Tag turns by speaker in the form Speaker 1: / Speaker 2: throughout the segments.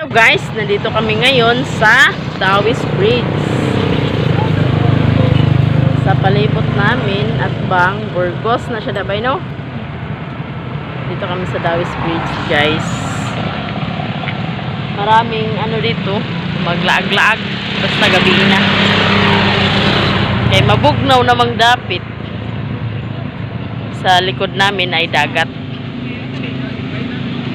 Speaker 1: So guys, nandito kami ngayon sa Taoist Bridge. Sa palibot namin at Bang Burgos na siya dabay, no? Dito kami sa Taoist Bridge, guys. Maraming ano dito, maglaag-laag basta gabi na. Kay mabugnaw namang dapit. Sa likod namin ay dagat.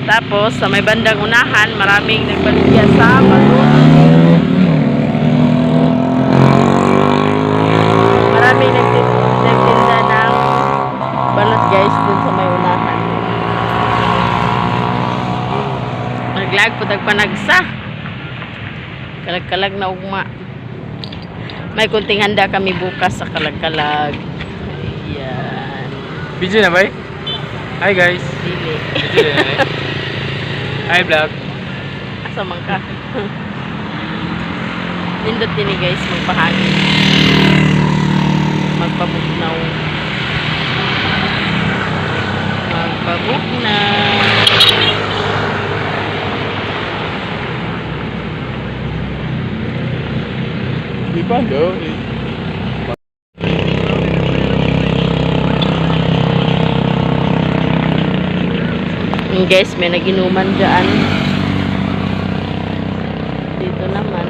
Speaker 1: Tapos sa may bandang unahan, maraming nagbalutya sa balot. Maraming nagtinda ng balot, guys, dun sa may unahan. Naglag po tagpanagsa. Kalag-kalag na ugma. May kunting handa kami bukas sa kalag-kalag. Ayan.
Speaker 2: Video na ba? Hi guys.
Speaker 1: Dili.
Speaker 2: Video na ba? Hi vlog.
Speaker 1: Asa man ka? Nindot din guys, magpahangin. Magpabugnaw. Magpabugnaw.
Speaker 2: Di ba no?
Speaker 1: Guys, may naginuman dyan. Dito naman.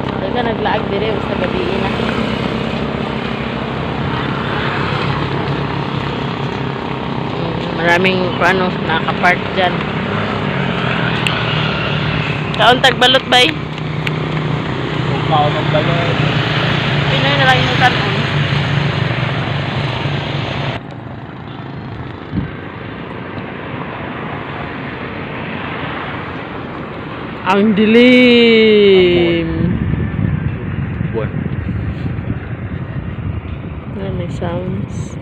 Speaker 1: Talaga naglaag dire sa gabi na. Maraming ano, nakapark dyan. Kaon tagbalot bay?
Speaker 2: Kaon magbalot.
Speaker 1: Pinoy na lang yung kanon. Ang dilim.
Speaker 2: Buwan.
Speaker 1: May sounds.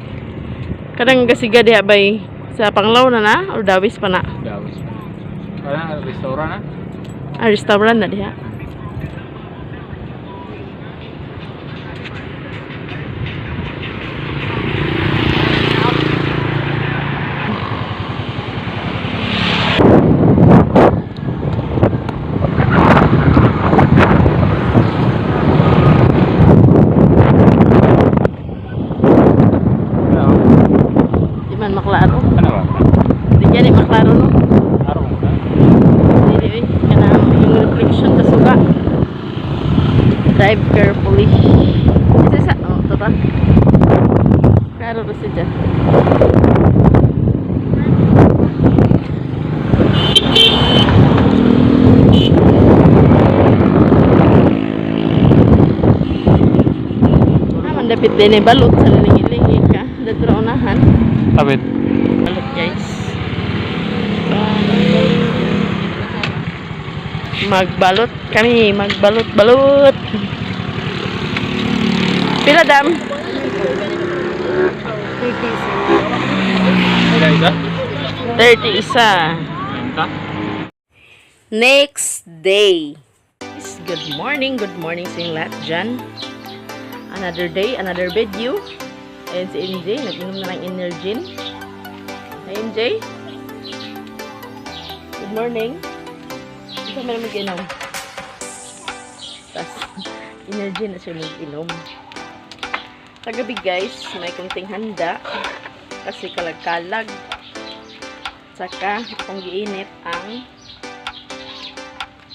Speaker 1: Kadang gasiga diha bay sa Panglaw na or Dawis pa na?
Speaker 2: Dawis. Kaya restaurant na?
Speaker 1: Restaurant na diha. Maklaro.
Speaker 2: Ano ba?
Speaker 1: Di dyan maklaro, no?
Speaker 2: Araw mo na?
Speaker 1: Hindi, kanang yung reflection sa suga. Drive carefully. Isa sa, oh, ito ba? Klaro na siya dyan. Mandapit din balot sa liling-iling ka. Dito unahan.
Speaker 2: Tabit.
Speaker 1: Balot, guys. Magbalot kami. Magbalot-balot. Pila dam? 30 isa. Next day. Good morning sa inyong lahat dyan. Another day, another video. And si NJ, nag-inom na ng Energin. Hi NJ. Good morning. Ito kami na mag-inom. Tapos, Energin na siya mag-inom. Kagabi guys, may kunting handa. Kasi kalag-kalag. Saka, akong giinit ang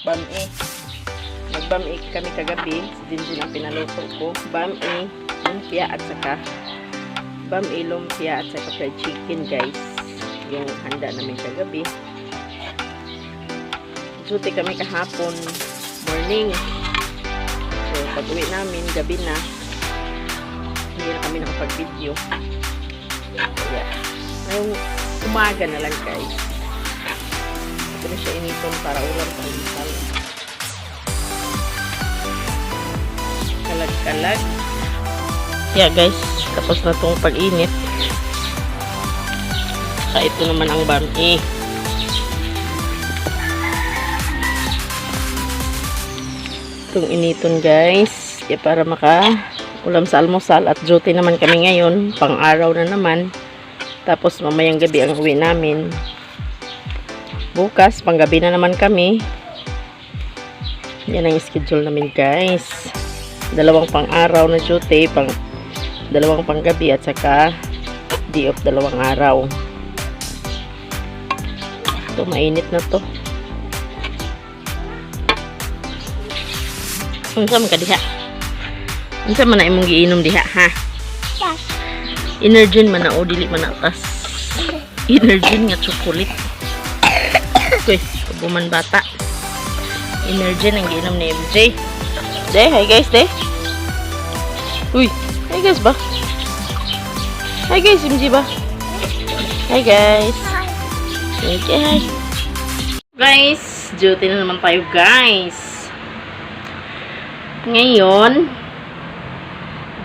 Speaker 1: bami. Nag-bami kami kagabi. Si Jinjin ang pinaluto ko. Bami, lumpia at saka bami, lumpia at saka fried chicken, guys. Yung handa namin kagabi. Suti kami kahapon morning. So, pag-uwi namin, gabi na. Hindi na kami nakapag-video. Yeah. Ngayong umaga na lang, guys. Ito na siya initon para ulam sa intal. Kalag-kalag. Yeah, guys. Tapos na itong pag-init. Saka ito naman ang bami. Itong initon, guys. Kaya para maka-ulam sa almusal. At duty naman kami ngayon. Pang-araw na naman. Tapos mamayang gabi ang uwi namin. Bukas, panggabi na naman kami. Yan ang schedule namin guys. 2 pang-araw na duty, 2 panggabi at saka day off 2 araw. Ito, mainit na to. Unsa man ka diha? Unsa man na imong giinom diha, ha? Energen man na o dili man na tas. Energen nga chocolate. Uy, kabuman bata. Energen ang giinom ni MJ. Hi guys, Uy, hi guys ba? Hi guys, MJ ba? Hi guys. Okay. Guys, duty na naman tayo guys. Ngayon,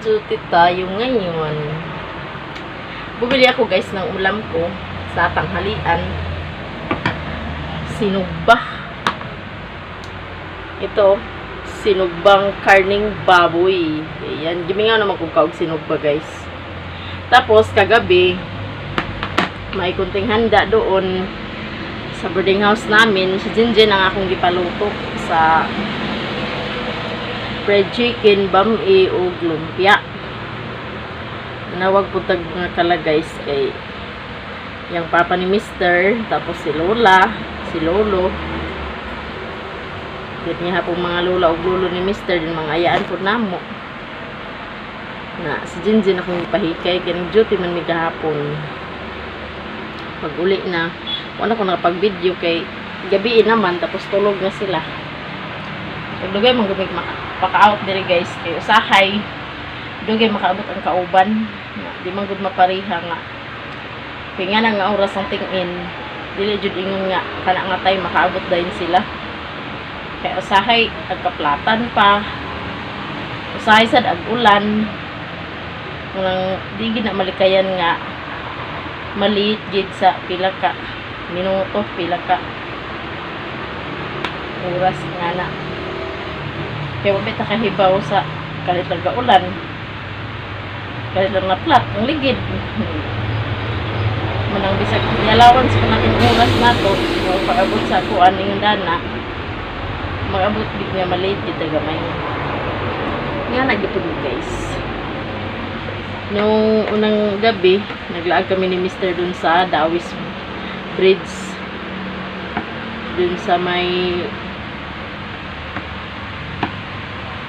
Speaker 1: duty tayo ngayon. Bumili ako guys ng ulam ko sa tanghalian. Sinugba. Ito, sinugbang karning baboy. Ayan, gimingaw naman kung kaog sinugba guys. Tapos, kagabi, may kunting handa doon sa boarding house namin. Si Jinjin ang akong gipaluto sa fried chicken, bami o lumpia. Nawag po tag mga kala guys kay yung papa ni Mister, tapos si Lola, si Lolo. Dito niya hapong mga lola o lolo ni Mister din mga ayaan po namo. Na si Jinjin akong ipahikay kining duty man mi gahapon. Pag uli na, wala ko nakapag-video kay gabi naman tapos tulog na sila. Pag dugay man gumig maka-out diri guys kay usahay dugay makaabot ang kauban. Di man gud mapariha nga. Kaya nga nga oras ang tingin, dili jud ingon nga kana nga tay makaabot dayon sila. Kaya usahay agkaplatan pa. Usahay sad ag ulan. Nang di gid na malikayan nga maliit gid sa pila ka minuto, pila ka oras nga na. Kaya wabit nakahibaw sa kalit lang ulan. Kalit lang na plat, ang ligid. Manang bisag nialawan sa kanaking oras na to, pag-abot sa kuan ning dana, mag-abot big nga maliit gid gamay. Nga nagipod guys. Nung unang gabi, naglaag kami ni Mr. dun sa Dawis Bridge. Dun sa may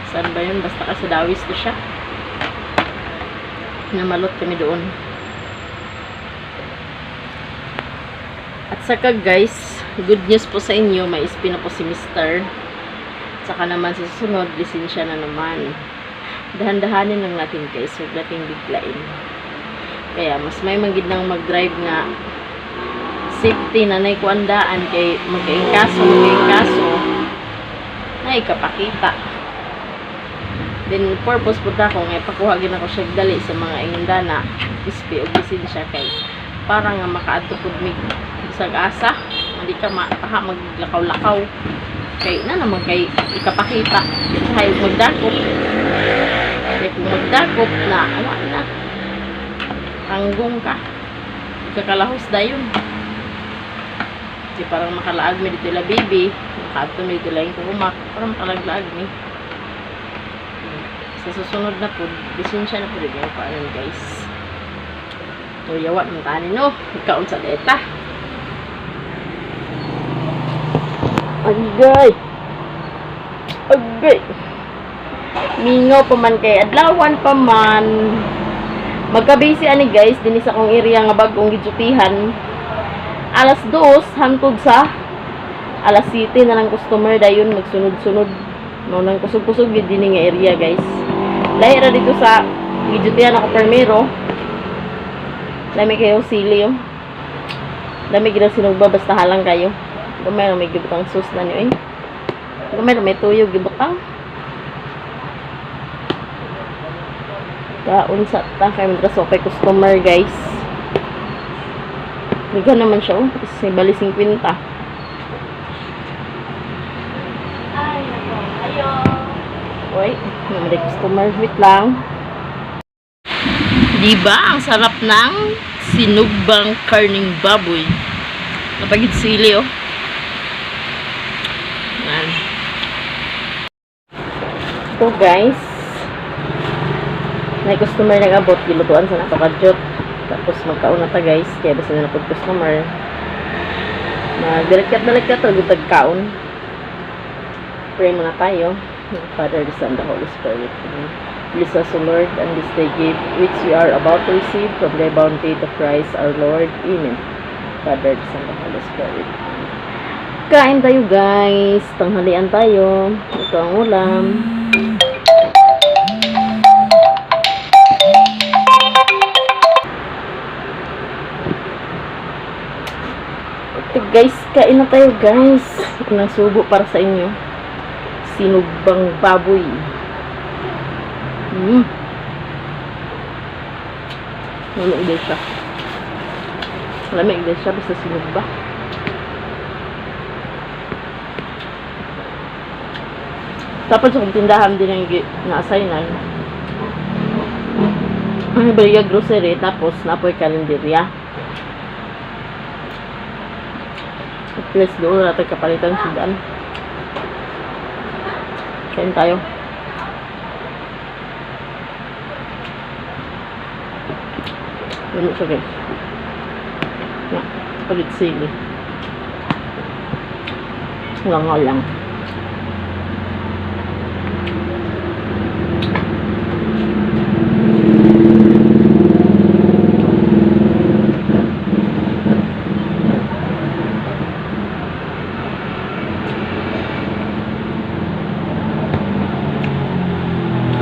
Speaker 1: saan ba yun? Basta ka sa Dawis to siya. Namalot kami doon. At saka guys, good news po sa inyo, may SP na po si Mr. Saka naman sa susunod, lisensya na naman. Dahan-dahanin lang natin guys, huwag natin biglain. Kaya mas may manggid nang mag-drive nga safety na naikuandaan kay magkaingkaso na ikapakita. Then purpose po na ko nga pakuhagin ako siya dali sa mga ingdana ispi o lisensya kay para nga makaadto pud mig bisag asa hindi ka mataha maglakaw-lakaw kay na naman kay ikapakita kay magdakop. Kaya kung magdakop na, awa na. Tanggong ka. Kakalahos dayon. Kasi parang makalaag mi dito la baby. Makaadto mi dito lang kumak. Parang makalaglaag mi. Sa susunod na po, lisensya na po rin yung paanan guys. So, yawa ng tanin no. Ikaon sa deta. Agay! Agay! Mingo pa man kay adlawan pa man. Magka-busy ani guys dinhi sa akong area nga bag-ong gidutihan. Alas 2 hangtod sa alas 7 na lang customer dayon magsunod-sunod. No nang kusog-kusog gid dinhi nga area guys. Lahi ra dito sa gidutihan ako permero. Dami kayo sili oh. Dami gid sinugba basta halang kayo. Gamay na may gibutang sus na niyo eh. Gamay na may tuyo gibutang. Kaon sa ta kay madraso kay customer guys. Liga naman siya oh. Kasi bali 50. Ay, nako. Ayo. Oy, may customer wait lang. Diba ang sarap ng sinugbang karning baboy. Napagid sili oh. ko guys. May customer nag-abot, gilutuan sa napakadyot. Tapos magkauna ta guys, kaya basta na po customer. Magdalikat-dalikat o gutag-kaon. Pray muna tayo. Father, the Son, the Holy Spirit. Bless us, O Lord, and this day gift which we are about to receive from the bounty of Christ our Lord. Amen. Father, the Son, the Holy Spirit. Kain tayo guys. Tanghalian tayo. Ito ang ulam. Ito guys, kain na tayo guys. Unang subo para sa inyo. Sinugbang baboy. Malamig din siya. Malamig din siya basta sinugba. Tapos kung tindahan din ang na-assignan. Ang baliga grocery tapos napoy kalenderya. At least doon natin kapalitan sudan. Kain tayo. Ganun siya guys. Yeah, palit sili. Nga lang.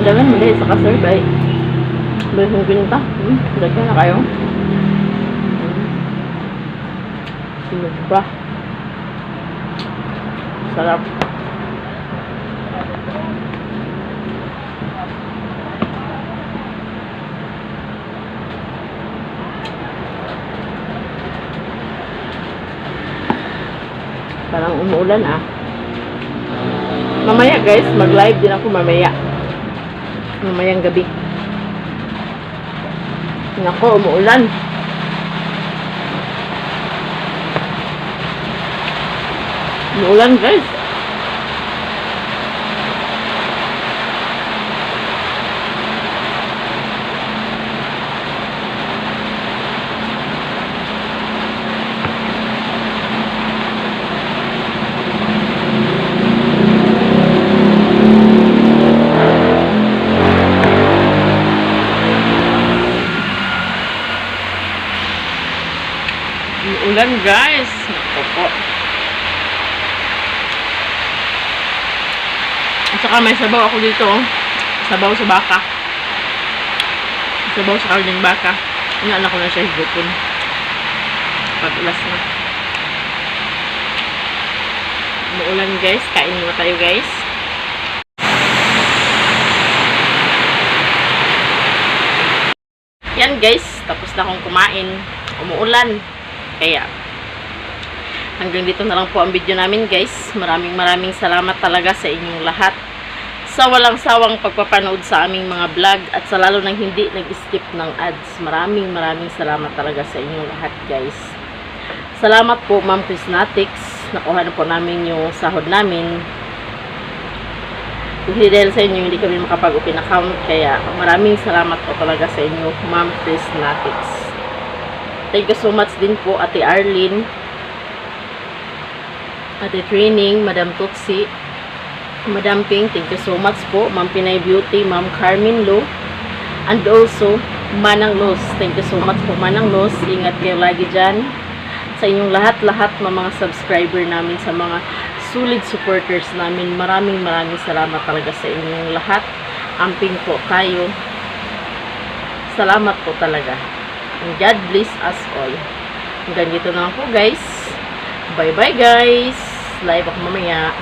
Speaker 1: Dagan mo dahil sa ka-serve ay balik mong pinta. Dagan na kayo. Sinubra. Sarap. Parang umuulan Mamaya guys, mag-live din ako mamaya. Mamayang gabi. Nako, umuulan. Umuulan guys. Ulan guys. Opo. At saka may sabaw ako dito. Sabaw sa baka. Sabaw sa karning baka. Inaanak ko na siya higupin. Pag-ulas na. Umuulan guys. Kain muna tayo guys. Yan guys. Tapos na akong kumain. Umuulan. Kaya, hanggang dito na lang po ang video namin guys. Maraming salamat talaga sa inyong lahat. Sa walang sawang pagpapanood sa aming mga vlog at sa lalo nang hindi nag-skip ng ads. Maraming salamat talaga sa inyong lahat guys. Salamat po Ma'am Chrisnatics. Nakuha na po namin yung sahod namin. Dahil sa inyo hindi kami makapag-open account. Kaya maraming salamat po talaga sa inyo Ma'am Chrisnatics. Thank you so much din po Ate Arlene, Ate Training, Madam Tutsi, Madam Ping, thank you so much po, Ma'am Pinay Beauty, Ma'am Carmen Lo, and also Manang Los. Thank you so much po Manang Los. Ingat kayo lagi dyan. Sa inyong lahat mga subscriber namin, sa mga solid supporters namin, maraming salamat talaga sa inyong lahat. Amping po tayo. Salamat po talaga. And God bless us all. Hanggang dito na lang po guys. Bye bye guys. Live ako mamaya.